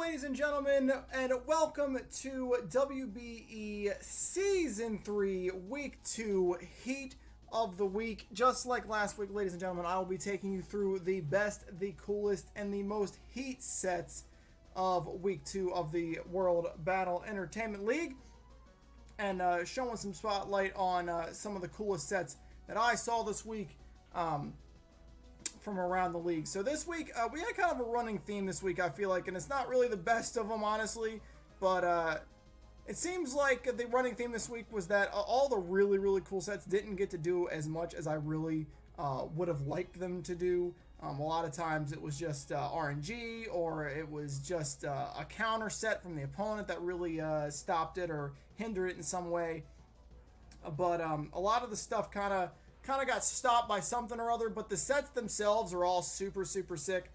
ladies and gentlemen, and welcome to WBE Season 3, Week 2, Heat of the Week. Just like last week, ladies and gentlemen, I will be taking you through the best, the coolest, and the most heat sets of Week 2 of the World Battle Entertainment League, and showing some spotlight on some of the coolest sets that I saw this week from around the league. So this week, we had kind of a running theme this week, I feel like, and it's not really the best of them, honestly, but it seems like the running theme this week was that all the really, really cool sets didn't get to do as much as I really would have liked them to do. A lot of times it was just RNG, or it was just a counter set from the opponent that really stopped it or hindered it in some way. But a lot of the stuff kind of got stopped by something or other, but the sets themselves are all super, super sick.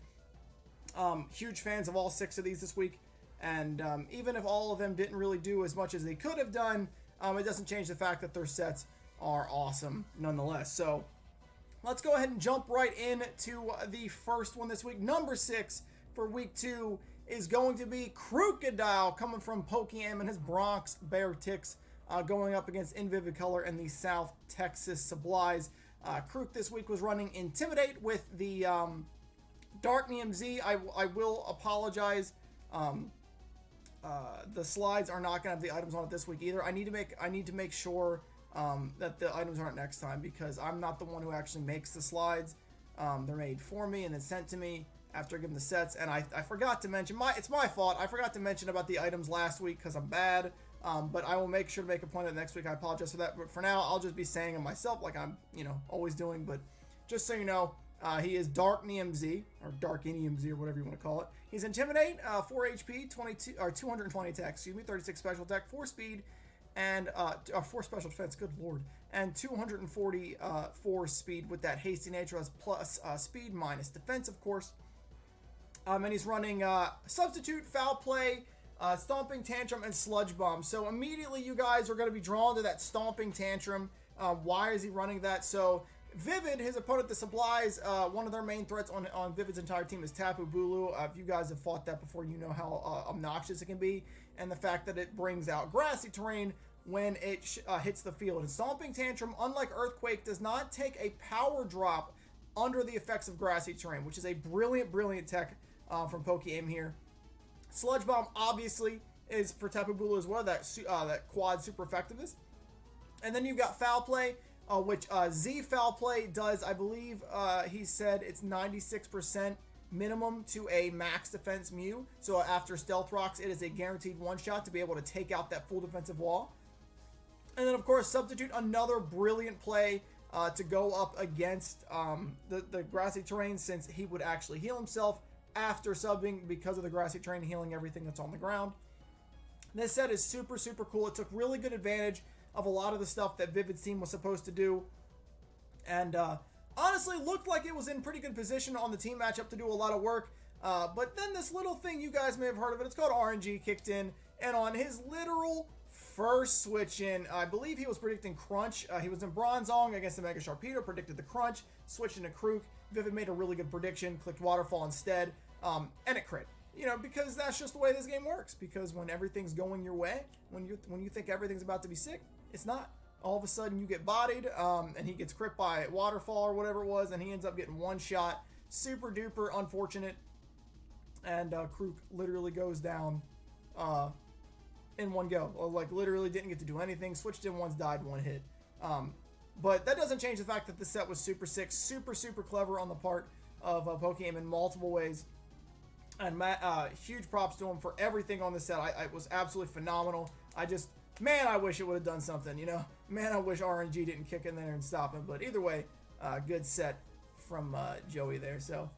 Huge fans of all 6 of these this week, and even if all of them didn't really do as much as they could have done, it doesn't change the fact that their sets are awesome nonetheless. So let's go ahead and jump right into the first one this week. Number 6 for Week 2 is going to be Krookodile, coming from Pokemon and his Bronx Bear Ticks, going up against Invivicolor and the South Texas Supplies. Krook this week was running Intimidate with the Darknium Z. I will apologize. The slides are not going to have the items on it this week either. I need to make sure that the items aren't next time, because I'm not the one who actually makes the slides. They're made for me and then sent to me after I give them the sets. And I forgot to mention, it's my fault. I forgot to mention about the items last week because I'm bad. But I will make sure to make a point of it next week. I apologize for that. But for now, I'll just be saying it myself like I'm, always doing. But just so you know, he is Darknium Z, or Darkinium Z, or whatever you want to call it. He's Intimidate, 4 HP, 220 attack, 36 special attack, 4 speed, and 4 special defense, good lord, and 244 speed with that hasty nature, as plus speed minus defense, of course. And he's running Substitute, Foul Play, Stomping Tantrum, and Sludge Bomb. So immediately you guys are going to be drawn to that Stomping Tantrum. Why is he running that? So Vivid, his opponent, the Supplies, one of their main threats on Vivid's entire team is Tapu Bulu. If you guys have fought that before, you know how obnoxious it can be, and the fact that it brings out grassy terrain when it hits the field. And Stomping Tantrum, unlike Earthquake, does not take a power drop under the effects of grassy terrain, which is a brilliant, brilliant tech from Pokeaim here. Sludge Bomb obviously is for Tapu Bulu as well, that quad super effectiveness. And then you've got Foul Play, which Z Foul Play does, I believe he said it's 96% minimum to a max defense Mew. So after Stealth Rocks, it is a guaranteed one-shot to be able to take out that full defensive wall. And then, of course, Substitute, another brilliant play to go up against the grassy terrain, since he would actually heal himself after subbing because of the grassy terrain healing everything that's on the ground. This set is super, super cool. It took really good advantage of a lot of the stuff that Vivid's team was supposed to do, and honestly looked like it was in pretty good position on the team matchup to do a lot of work, but then this little thing, you guys may have heard of it, it's called RNG, kicked in, and on his literal first switch in, I believe he was predicting Crunch. He was in Bronzong against the Mega Sharpedo, predicted the Crunch, switched into Krook. Vivid made a really good prediction, clicked Waterfall instead, and it crit. Because that's just the way this game works. Because when everything's going your way, when you think everything's about to be sick, it's not. All of a sudden you get bodied, and he gets crit by Waterfall or whatever it was, and he ends up getting one shot. Super duper unfortunate. And Krook literally goes down in one go. Like, literally didn't get to do anything. Switched in once, died one hit. But that doesn't change the fact that this set was super sick, super, super clever on the part of Pokeaim in multiple ways. And huge props to him for everything on this set. It was absolutely phenomenal. Man, I wish it would have done something, Man, I wish RNG didn't kick in there and stop him. But either way, good set from Joey there. So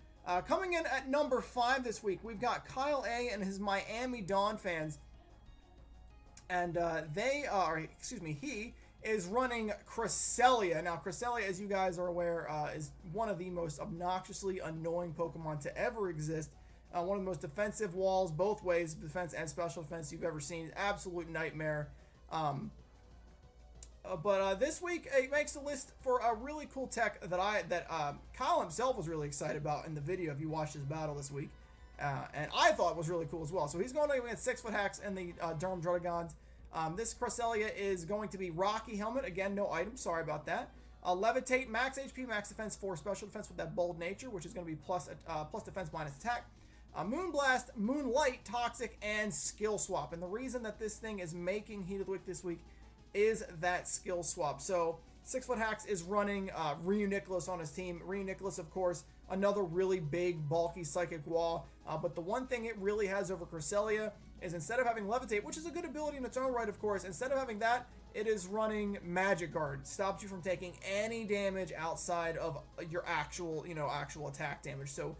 coming in at number 5 this week, we've got Kyle A and his Miami Dawn fans. And he is running Cresselia. Now, Cresselia, as you guys are aware, is one of the most obnoxiously annoying Pokemon to ever exist. One of the most defensive walls, both ways, defense and special defense, you've ever seen. Absolute nightmare. But this week, it makes the list for a really cool tech that Kyle himself was really excited about in the video, if you watched his battle this week. and I thought was really cool as well. So he's going against 6-foot hacks and the Durham Druddigons. This Cresselia is going to be Rocky Helmet. Again, no item. Sorry about that. Levitate, max HP, max defense, 4 special defense with that bold nature, which is going to be plus defense minus attack. Moonblast, Moonlight, Toxic, and Skill Swap. And the reason that this thing is making Heat of the Week this week is that skill swap. So 6-foot hacks is running Reuniclus on his team. Reuniclus, of course, another really big, bulky psychic wall. But the one thing it really has over Cresselia is instead of having Levitate, which is a good ability in its own right, of course, instead of having that, it is running Magic Guard. Stops you from taking any damage outside of your actual attack damage. So,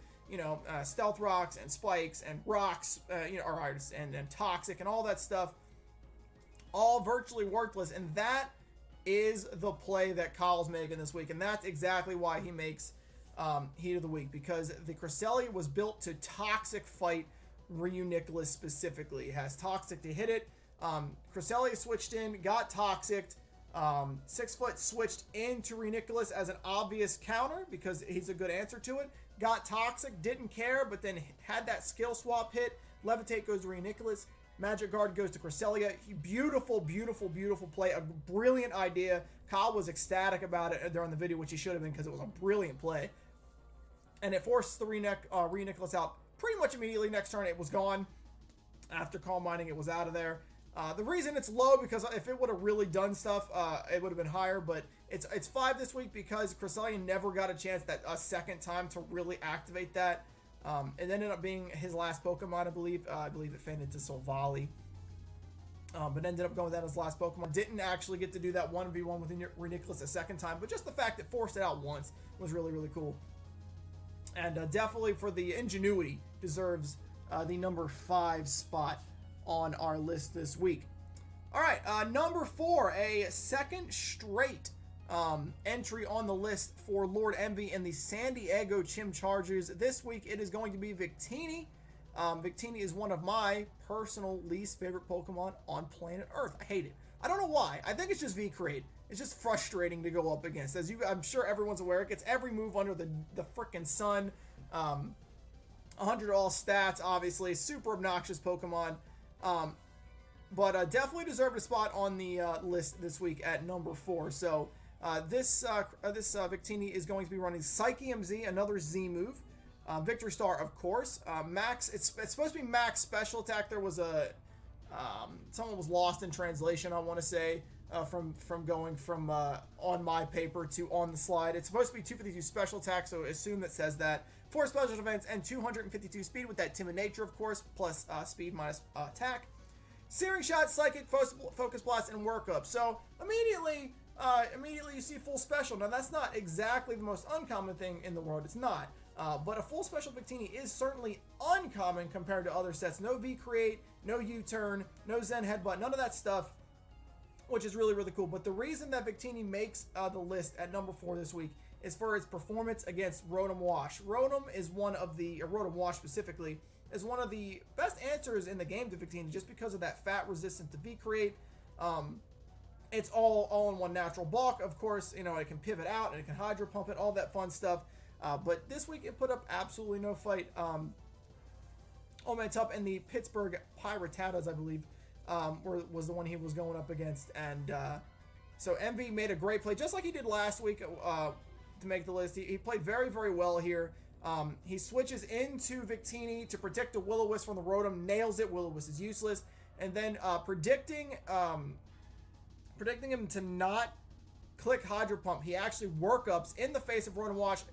Stealth Rocks and Spikes and Rocks, and Toxic and all that stuff, all virtually worthless. And that is the play that Kyle's making this week. And that's exactly why he makes Heat of the Week, because the Cresselia was built to Toxic fight Reuniclus specifically. It has Toxic to hit it. Cresselia switched in, got Toxic. 6-foot switched into Reuniclus as an obvious counter because he's a good answer to it. Got Toxic, didn't care, but then had that skill swap hit. Levitate goes to Reuniclus. Magic Guard goes to Cresselia. Beautiful, beautiful, beautiful play. A brilliant idea. Kyle was ecstatic about it during the video, which he should have been because it was a brilliant play. And it forced the Reuniclus out pretty much immediately. Next turn, it was gone. After Calm Minding, it was out of there. The reason it's low, because if it would have really done stuff, it would have been higher, but it's 5 this week because Cresselia never got a chance a second time to really activate that. It ended up being his last Pokemon, I believe. I believe it faded to Solvali. But ended up going with that as his last Pokemon. Didn't actually get to do that 1v1 with Reuniclus a second time, but just the fact that forced it out once was really, really cool. And definitely for the ingenuity, deserves the number 5 spot on our list this week. All right, number 4, a second straight entry on the list for Lord Envy and the San Diego Chimchargers. This week it is going to be Victini. Victini is one of my personal least favorite Pokemon on planet Earth. I hate it. I don't know why. I think it's just V-Create. It's just frustrating to go up against. I'm sure everyone's aware, it gets every move under the frickin' sun. 100 all stats, obviously. Super obnoxious Pokemon. But definitely deserved a spot on the list this week at number 4. So this Victini is going to be running Psyche MZ, another Z move. Victory Star, of course. Max, it's supposed to be max special attack. There was someone was lost in translation, I want to say, from going from on my paper to on the slide. It's supposed to be 252 special attack, so assume that says that. 4 special defense and 252 speed with that timid nature, of course, plus speed minus attack. Searing Shot, Psychic, Focus Blast, and Workup. So immediately you see full special. Now that's not exactly the most uncommon thing in the world. It's not. But a full special Victini is certainly uncommon compared to other sets. No V-Create, no U-Turn, no Zen Headbutt, none of that stuff, which is really, really cool. But the reason that Victini makes the list at number 4 this week is for its performance against Rotom Wash. Rotom Wash specifically, is one of the best answers in the game to Victini just because of that fat resistance to V-Create. It's all in one natural bulk. Of course, it can pivot out and it can Hydro Pump it, all that fun stuff. But this week it put up absolutely no fight. Omantup and the Pittsburgh Piratas, I believe, was the one he was going up against. And so MV made a great play, just like he did last week to make the list. He played very, very well here. He switches into Victini to predict a Will-O-Wisp from the Rotom, nails it. Will-O-Wisp is useless. And then predicting him to not click Hydro Pump, he actually work-ups in the face of Rotom Wash,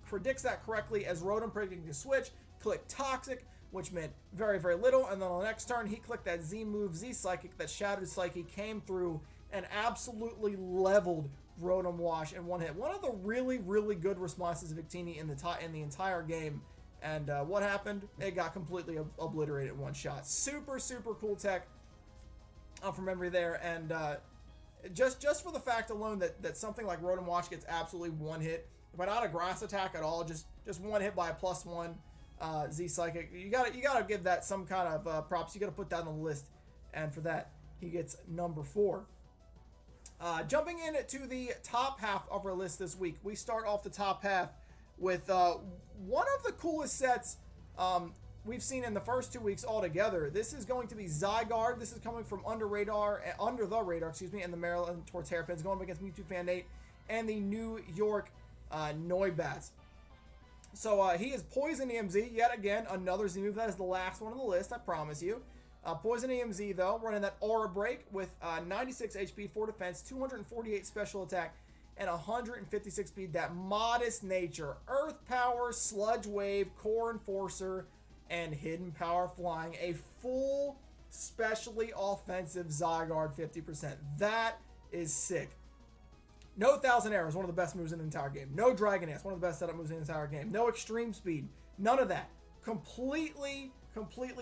predicts that correctly as Rotom predicting to switch, click Toxic, which meant very, very little. And then on the next turn, he clicked that Z move, Z Psychic, that Shattered Psyche came through and absolutely leveled Rotom Wash in one hit. One of the really, really good responses of Victini in the entire game. And what happened? It got completely obliterated in one shot. Super, super cool tech from memory there. And just for the fact alone that something like Rotom Wash gets absolutely one hit, but not a grass attack at all, just one hit by a +1 Z Psychic. You gotta give that some kind of props. You gotta put that on the list. And for that, he gets number 4. Jumping in to the top half of our list this week, we start off the top half with one of the coolest sets we've seen in the first 2 weeks altogether. This is going to be Zygarde. This is coming from under the radar, and the Maryland towards Hairpins, going up against Mewtwo Fan 8 and the New York Noibats. So he is Poison EMZ, yet again, another Z move. That is the last one on the list, I promise you. Poison EMZ, though, running that Aura Break with 96 HP, 4 defense, 248 special attack, and 156 speed. That modest nature, Earth Power, Sludge Wave, Core Enforcer, and Hidden Power Flying. A full, specially offensive Zygarde 50%. That is sick. No Thousand Arrows, one of the best moves in the entire game. No Dragonance, one of the best setup moves in the entire game. No Extreme Speed, none of that. Completely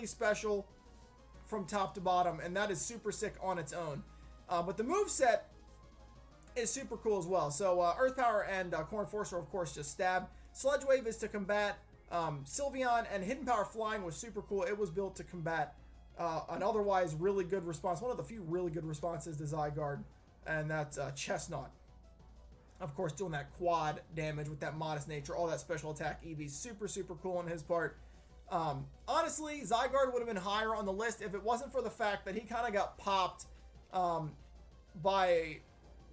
special from top to bottom, and that is super sick on its own. But the moveset is super cool as well. So Earth Power and Core Enforcer, of course, just stab. Sludge Wave is to combat Sylveon, and Hidden Power Flying was super cool. It was built to combat an otherwise really good response. One of the few really good responses to Zygarde, and that's Chestnut. Of course, doing that quad damage with that modest nature, all that special attack EV, super cool on his part. Honestly, Zygarde would have been higher on the list if it wasn't for the fact that he kind of got popped by,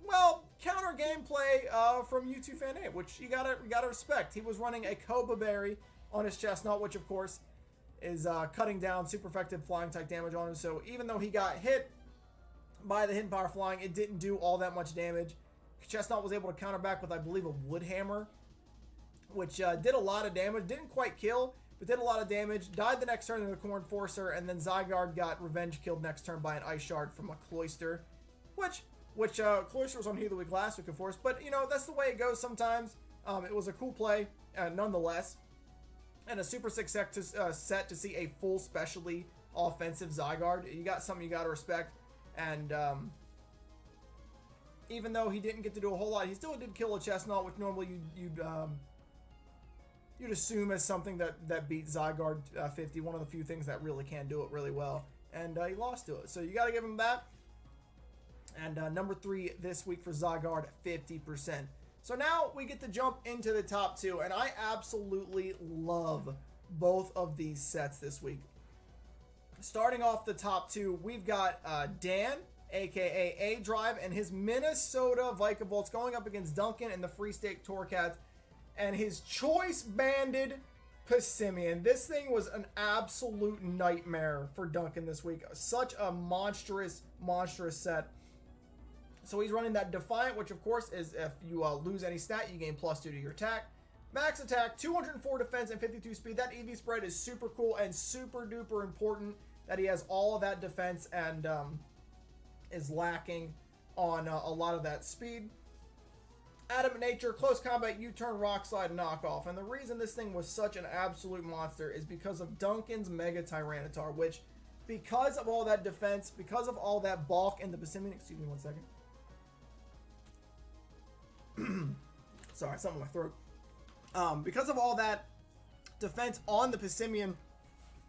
well, counter gameplay from Mewtwo Fan 8, which you gotta respect. He was running a Koba Berry on his Chestnut, which of course is cutting down super effective flying type damage on him. So even though he got hit by the Hidden Power Flying, it didn't do all that much damage. Chestnut was able to counter back with, I believe, a Wood Hammer, which did a lot of damage. Didn't quite kill, but did a lot of damage. Died the next turn in the Core Enforcer, and then Zygarde got revenge killed next turn by an Ice Shard from a Cloyster, which Cloyster was on Heal the Week last week, of course. But, you know, that's the way it goes sometimes. It was a cool play, nonetheless. And a super sick set to see a full specially offensive Zygarde. You got something you got to respect. And even though he didn't get to do a whole lot, he still did kill a Chestnut, which normally you'd assume as something that beats Zygarde 50, one of the few things that really can do it really well. And he lost to it. So you got to give him that. And number 3 this week for Zygarde, 50%. So now we get to jump into the top 2, and I absolutely love both of these sets this week. Starting off the top 2, we've got Dan, aka A-Drive, and his Minnesota Vikavolt going up against Duncan and the Free State Torcats, and his choice banded Passimian. This thing was an absolute nightmare for Duncan this week. Such a monstrous set. So he's running that Defiant, which of course is if you lose any stat, you gain +2 to your attack. Max attack, 204 defense, and 52 speed. That EV spread is super cool and super duper important that he has all of that defense and is lacking on a lot of that speed. Adamant Nature, Close Combat, U-Turn, Rock Slide, Knockoff. And the reason this thing was such an absolute monster is because of Duncan's Mega Tyranitar, which, because of all that defense, because of all that bulk in the Passimian, excuse me one second. Sorry, something in my throat. Because of all that defense on the Passimian,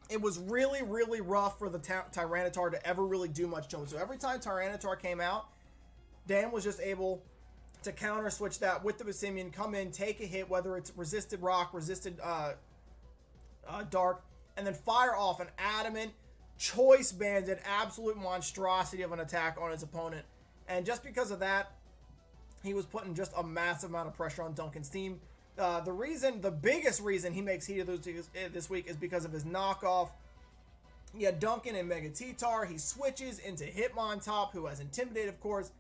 it was really rough for the Tyranitar to ever really do much to him. So every time Tyranitar came out, Dan was just able to counter switch that with the Passimian, come in, take a hit, whether it's resisted rock, resisted dark, and then fire off an adamant, choice banded, absolute monstrosity of an attack on his opponent. And just because of that, he was putting just a massive amount of pressure on Duncan's team. The biggest reason he makes heat of those this week is because of his knockoff. You had Duncan and Mega T-Tar. He switches into Hitmontop, who has Intimidate, of course.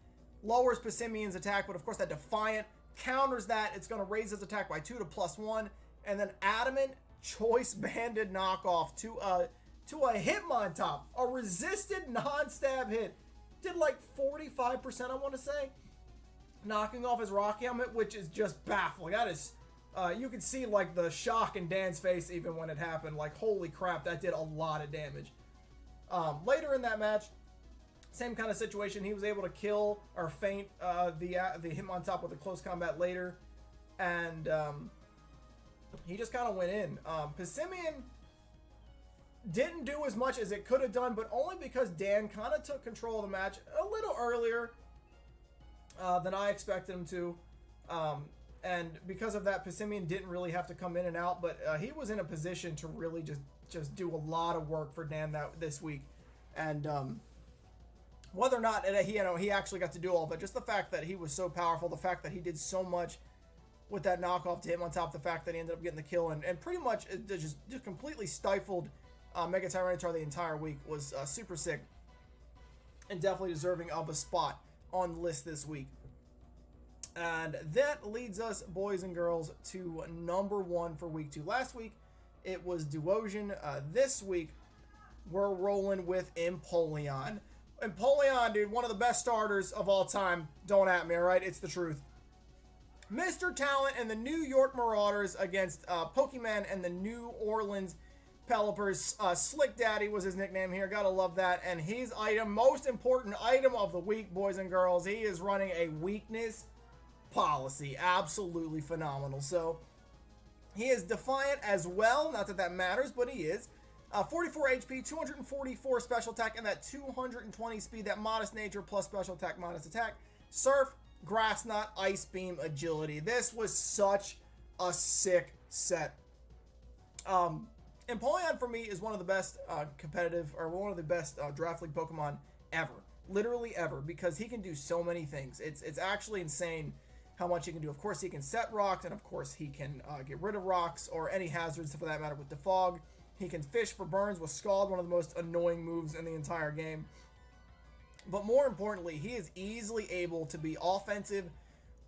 Lowers Passimian's attack, but of course that Defiant counters that. It's going to raise his attack by 2 to +1. And then Adamant choice banded knockoff to a Hitmontop. A resisted non-stab hit. Did like 45%, I want to say. Knocking off his Rock Helmet, which is just baffling. That is, you could see like the shock in Dan's face even when it happened. Like, holy crap, that did a lot of damage. Later in that match, same kind of situation. He was able to kill or feint the Hitmontop with a close combat later, and he just kind of went in. Passimian didn't do as much as it could have done, but only because Dan kind of took control of the match a little earlier than I expected him to. And because of that, Passimian didn't really have to come in and out, but he was in a position to really just just do a lot of work for Dan this week. And whether or not he actually got to do all of it, just the fact that he was so powerful, the fact that he did so much with that knockoff to him, on top of the fact that he ended up getting the kill and pretty much just completely stifled Mega Tyranitar the entire week was super sick and definitely deserving of a spot on the list this week. And that leads us, boys and girls, to number 1 for week 2. Last week, it was Duosion. This week, we're rolling with Empoleon. Empoleon, dude, one of the best starters of all time. Don't at me, all right? It's the truth. Mr. Talent and the New York Marauders against Pokemon and the New Orleans Pelipers. Slick Daddy was his nickname here. Gotta love that. And his item, most important item of the week, boys and girls, he is running a weakness policy. Absolutely phenomenal. So he is Defiant as well. Not that that matters, but he is. 44 HP, 244 special attack, and that 220 speed, that modest nature plus special attack, modest attack. Surf, Grass Knot, Ice Beam, Agility. This was such a sick set. Empoleon for me is one of the best competitive, or one of the best draft league Pokemon ever. Literally ever, because he can do so many things. It's actually insane how much he can do. Of course, he can set rocks, and of course, he can get rid of rocks, or any hazards for that matter with Defog. He can fish for burns with Scald, one of the most annoying moves in the entire game. But more importantly, he is easily able to be offensive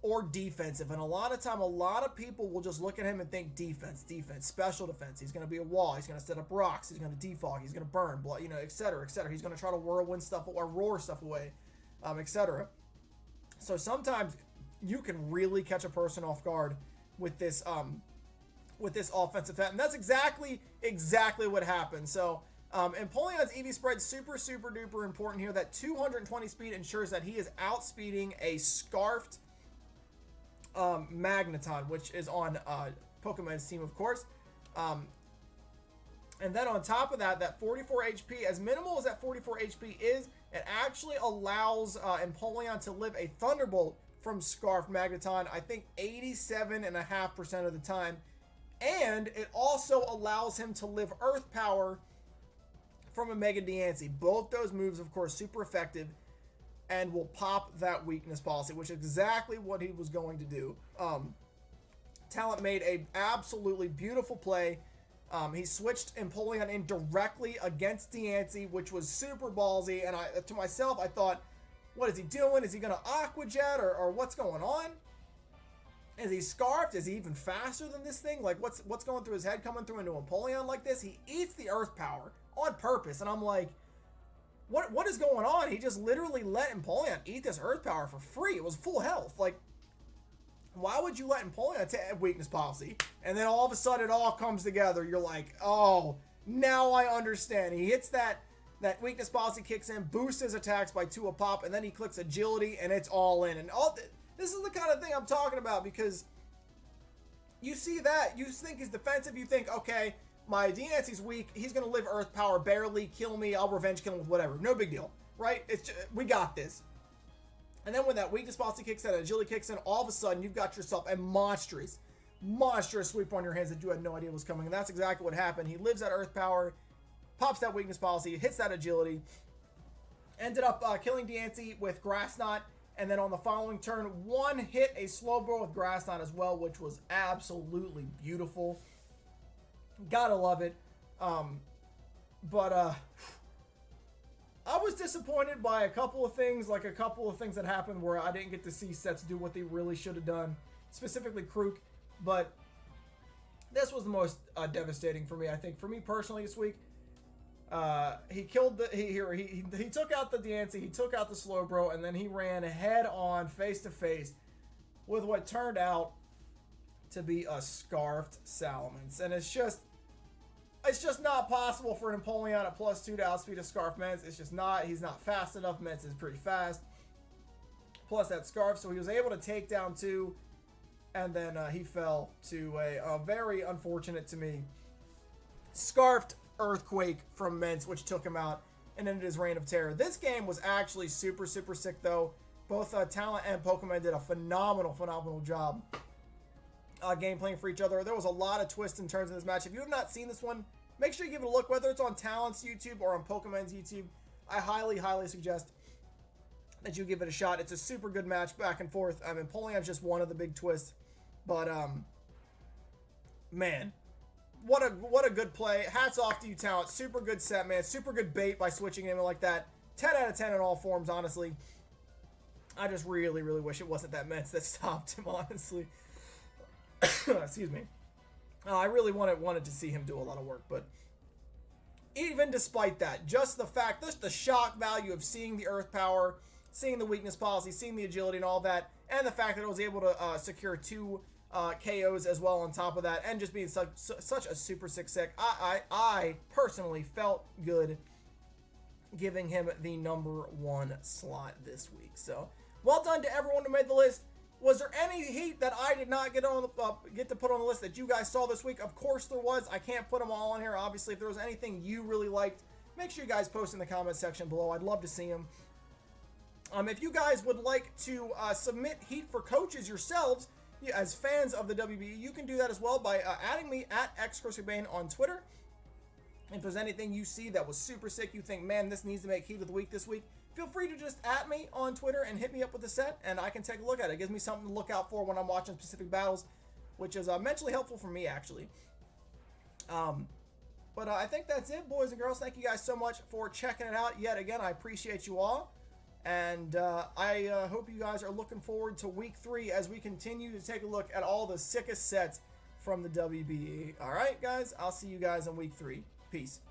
or defensive. And a lot of time, a lot of people will just look at him and think defense, special defense. He's going to be a wall. He's going to set up rocks. He's going to defog. He's going to burn, you know, etc., etc. He's going to try to whirlwind stuff or roar stuff away, etc. So sometimes you can really catch a person off guard with this offensive threat, and that's exactly what happened. So Empoleon's EV spread super duper important here. That 220 speed ensures that he is outspeeding a Scarfed Magneton, which is on Pokemon's team, of course. And then on top of that, that 44 HP, as minimal as that 44 HP is, it actually allows Empoleon to live a Thunderbolt from Scarfed Magneton, I think 87.5% of the time. And it also allows him to live Earth Power from a Mega Diancie. Both those moves, of course, super effective and will pop that weakness policy, which is exactly what he was going to do. Talent made a absolutely beautiful play. He switched Empoleon in directly against Diancie, which was super ballsy. And to myself, I thought, what is he doing? Is he going to Aqua Jet or what's going on? Is he Scarfed? Is he even faster than this thing? Like, what's going through his head coming through into Empoleon like this? He eats the Earth Power on purpose. And I'm like, what is going on? He just literally let Empoleon eat this Earth Power for free. It was full health. Like, why would you let Empoleon take weakness policy? And then all of a sudden it all comes together. You're like, oh, now I understand. He hits that weakness policy, kicks in, boosts his attacks by 2 a pop, and then he clicks agility, and it's all in. And this is the kind of thing I'm talking about, because you see that, you think he's defensive, you think, okay, my Diancie's weak, he's going to live Earth Power, barely kill me, I'll revenge kill him with whatever. No big deal, right? We got this. And then when that weakness policy kicks in, that agility kicks in, all of a sudden you've got yourself a monstrous sweep on your hands that you had no idea was coming. And that's exactly what happened. He lives that Earth Power, pops that weakness policy, hits that agility, ended up killing Diancie with Grass Knot. And then on the following turn, one hit a Slowbro with Grass Knot as well, which was absolutely beautiful. Gotta love it. But I was disappointed by a couple of things that happened where I didn't get to see sets do what they really should have done, specifically Krook. But this was the most devastating for me, I think. For me personally this week, he took out the Diancie, he took out the Slowbro, and then he ran head on, face to face, with what turned out to be a Scarfed Salamence. And it's just not possible for an Empoleon at +2 to outspeed a Scarf Mence. It's just not. He's not fast enough. Mence is pretty fast. Plus that Scarf, so he was able to take down 2, and then he fell to a very unfortunate to me Scarfed Earthquake from Mence, which took him out and ended his reign of terror. This game was actually super sick, though. Both Talent and Pokemon did a phenomenal job game playing for each other. There was a lot of twists and turns in this match. If you have not seen this one, make sure you give it a look, whether it's on Talent's YouTube or on Pokemon's YouTube. I highly, highly suggest that you give it a shot. It's a super good match back and forth. I mean, Empoleon's just one of the big twists, but man, what a good play. Hats off to you, Talent. Super good set, man. Super good bait by switching him like that. 10 out of 10 in all forms, honestly. I just really, really wish it wasn't that Mets that stopped him, honestly. Excuse me. I really wanted to see him do a lot of work, but even despite that, just the fact, just the shock value of seeing the Earth Power, seeing the weakness policy, seeing the agility and all that, and the fact that I was able to secure 2 KOs as well on top of that, and just being such a super sick. I personally felt good giving him the #1 slot this week. So, well done to everyone who made the list. Was there any heat that I did not get to put on the list that you guys saw this week? Of course there was. I can't put them all on here. Obviously, if there was anything you really liked, make sure you guys post in the comment section below. I'd love to see them. If you guys would like to submit heat for coaches yourselves, as fans of the WBE, you can do that as well by adding me at xChrisKobain on Twitter. If there's anything you see that was super sick, you think, man, this needs to make heat of the week this week, feel free to just at me on Twitter and hit me up with a set, and I can take a look at it. It gives me something to look out for when I'm watching specific battles, which is mentally helpful for me, actually. But I think that's it, boys and girls. Thank you guys so much for checking it out. Yet again, I appreciate you all. And I hope you guys are looking forward to week 3 as we continue to take a look at all the sickest sets from the WBE. All right, guys, I'll see you guys in week 3. Peace.